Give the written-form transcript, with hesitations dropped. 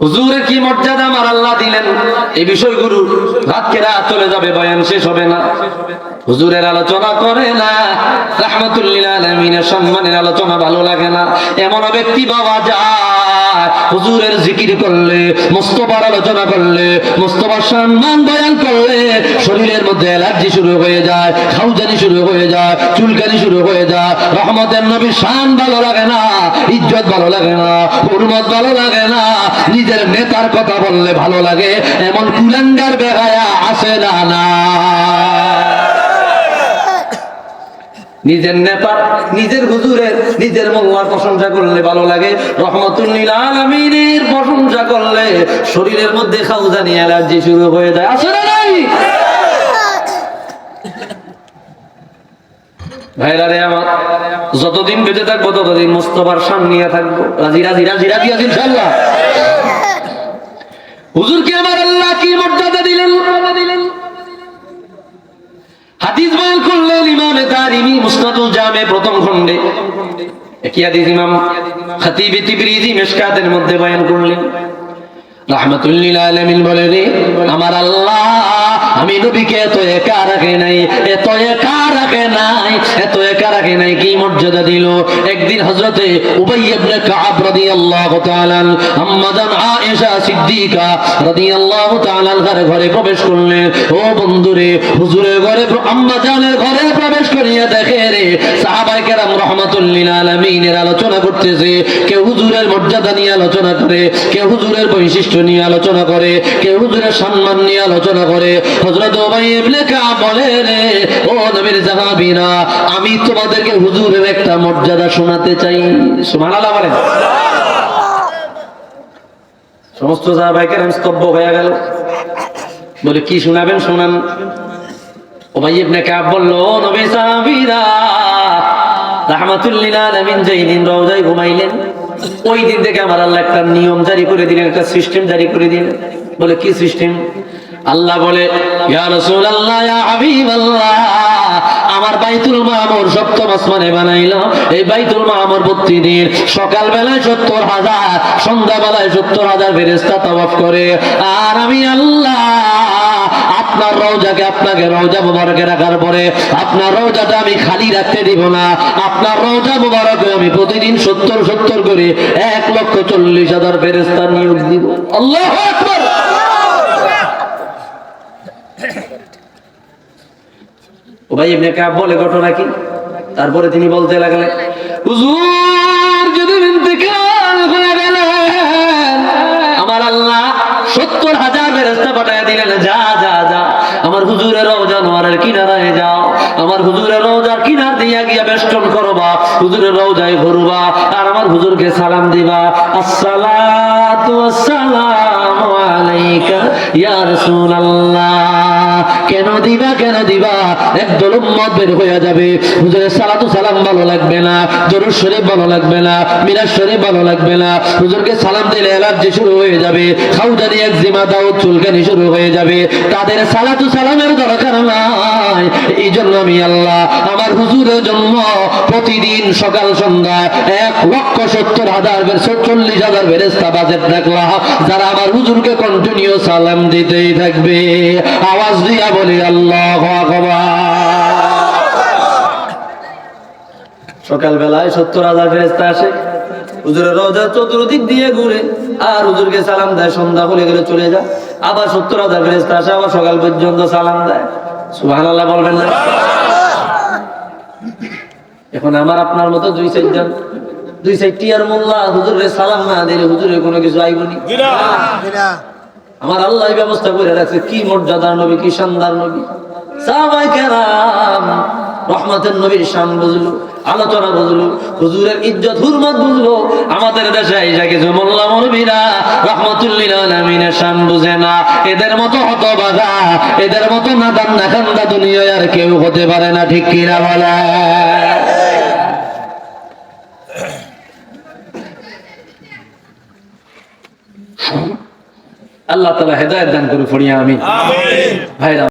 হুজুরের কি মর্যাদা আমার আল্লাহ দিলেন, এই বিষয়গুলো রাত কে রাত চলে যাবে, বয়ান শেষ হবে না। হুজুরের আলোচনা করে না, রাহমাতুল লিল আলামিনের সম্মানের আলোচনা ভালো লাগে না, এমন ব্যক্তি পাওয়া যায় হুজুরের জিকির করলে, মুস্তাফার আলোচনা করলে, মুস্তাফার সম্মান বয়ান করলে শরীরের মধ্যে অ্যালার্জি শুরু হয়ে যায়, খাউজানি শুরু হয়ে যায়, চুলকানি শুরু হয়ে যায়। রহমতের নবীর শান ভালো লাগে না, ইজ্জত ভালো লাগে না, হুরমত ভালো লাগে না, নিজের নেতার কথা বললে ভালো লাগে, এমন কুলাঙ্গার বেহায়া আছে না? নিজের নেতা, নিজের হুজুরের, নিজের মোল্লার প্রশংসা করলে ভালো লাগে, রহমতুল লিল আলামিনের প্রশংসা করলে শরীরের মধ্যে খাউজানি অ্যালার্জি শুরু হয়ে যায়। আছে না নাই? ভাইরা রে আমার, যতদিন বেঁচে থাকবো ততদিন মুস্তাফার সামনে নিয়ে থাকবো। রাজি রাজি রাজি রাজি আছি ইনশাআল্লাহ। হুজুরকে আমার আল্লাহ কি মর্যাদা দিলেন। হাদিস বয়ান করলেন ইমামে দারিমি মুসনাদুল জামে প্রথম খণ্ডে, একই হাদিস ইমাম খতিব তিবরিজি মিশকাতের মধ্যে বয়ান করলেন। রাহমাতুল লিল আলামিন বলে রে আমার আল্লাহ, আমি নবীকে এত একা রাখে নাই, এত একা রাখে নাই, এত একা রাখে নাই, কি মর্যাদা দিল। একদিন হযরতে উবাই ইবনে কাব রাদিয়াল্লাহু তাআলা আম্মা জান আয়েশা সিদ্দিকা রাদিয়াল্লাহু তাআলা ঘরে প্রবেশ করলেন। ও বন্ধুরে, হুজুরের ঘরে, আম্মা জানের ঘরে প্রবেশ করিয়া দেখে রে সাহাবায়ে কেরাম রাহমাতুল লিল আলামিনের আলোচনা করতেছে। কেউ হুজুরের মর্যাদা নিয়ে আলোচনা করে, কেউ হুজুরের বৈশিষ্ট্য নিয়ে আলোচনা করে, কেউ হুজুরের সম্মান নিয়ে আলোচনা করে। হযরত উবাই ইবনে কাব বলে রে ও নবীর সাহাবীরা, আমি তোমাদেরকে হুজুরের একটা মর্যাদা শোনাতে চাই। সুবহানাল্লাহ বলেন। সমস্ত সাহাবায়ে কেরাম স্তব্ধ হয়ে গেল, বলে কি শোনাবেন শোনান। উবাই ইবনে কাব বলল, ও নবীর সাহাবীরা, রাহমাতুল লিল আলামিন যেই দিন রওজায় ঘুমাইলেন ওই দিন থেকে আমার আল্লাহ একটা নিয়ম জারি করে দিলেন, একটা সিস্টেম জারি করে দিলেন। বলে কি সিস্টেম? আল্লাহ বলে, ইয়া রাসূলুল্লাহ, ইয়া হাবিবাল্লাহ, আমার বাইতুল মামুর সপ্তম আসমানে বানাইলাম। এই বাইতুল মামুর প্রতিদিন সকাল বেলায় ৭০,০০০, সন্ধ্যা বেলায় ৭০,০০০ ফেরেশতা তাওয়াফ করে। আর আমি আল্লাহ আপনার রওজাকে, আপনাকে রওজা মুবারকে রাখার পরে আপনার রওজাটা আমি খালি রাখতে দিব না। আপনার রওজা মুবারকে আমি প্রতিদিন ৭০ করে ১,৪০,০০০ ফেরেশতা নিয়োগ দিব। আল্লাহু আকবার। উবাই ইবনে কাব বলে ঘটনা কি? তারপরে তিনি বলতে লাগলেন, হুজুর যদি ইন্তেকাল হয়ে গেলেন, আমার আল্লাহ ৭০,০০০ ফেরেশতা পাঠিয়ে দিলেন, যা যা যা আমার হুজুরের রওজা নোয়ারের কিনারায় যাও, আমার হুজুরের রওজার কিনার দিয়া গিয়া বেষ্টন করবা, হুজুরের রওজায় ঘুরবা, আর আমার হুজুরকে সালাম দিবা, আসসালাতু ওয়াসসালামু আলাইকা ইয়া রাসূলুল্লাহ। কেন দিবা, কেন দিবা? একদল উম্মত বের হয়ে যাবে, হুজুরের সালাতু সালাম ভালো লাগবে না, দরুদ শরীফ ভালো লাগবে না, মিলাদ শরীফ ভালো লাগবে না, হুজুরকে সালাম দিলে অ্যালার্জি শুরু হয়ে যাবে, খাউজানি, একজিমা, দাউদ, চুলকানি শুরু হয়ে যাবে। তাদের সালাতু সালামের দরকার নাই। এই জন্য আমি আল্লাহ আমার হুজুরের জন্য প্রতিদিন সকাল সন্ধ্যা ১,৭০,০০০ ফেরেশতা বাজেট রাখলাম, যারা আমার হুজুরকে কন্টিনিউ সালাম দিতেই থাকবে। আওয়াজ দিয়া বলি আল্লাহু আকবার। সকাল বেলায় ৭০,০০০ ফেরেশতা আসে, হুজুরের রওজা চতুর্দিক দিয়ে ঘুরে, আর হুজুরকে সালাম দেয়, সন্ধ্যা হলে গেলে চলে যায়। আবার ৭০,০০০ ফেরেশতা আসে, আবার সকাল পর্যন্ত সালাম দেয়। সুবহানাল্লাহ বলবেন না? এখন আমার আপনার মতো ২-৪টি আর মোল্লা হুজুরের সালাম না দিলে হুজুরের কোনো কিছু আইবনি। আমার আল্লাহ ব্যবস্থা করে রাখছে, কি মর্যাদার নবী, কি শানদার নবী। সাহাবায়ে কেরাম রহমতের নবীর শান বুঝলো, আলোচনা বুঝলো, হুজুরের ইজ্জত হুরমত বুঝলো। আমাদের দেশে এসে কিছু মোল্লা মৌলবীরা রাহমাতুল লিল আলামিনের শান বুঝে না। এদের মতো হতভাগা, এদের মতো নাদান নাখান্দা দুনিয়ায় আর কেউ হতে পারে না, ঠিক কিনা বলে? আল্লাহ তাআলা হেদায়েত দান করুন, পড়িয়া আমিন। ভাইরা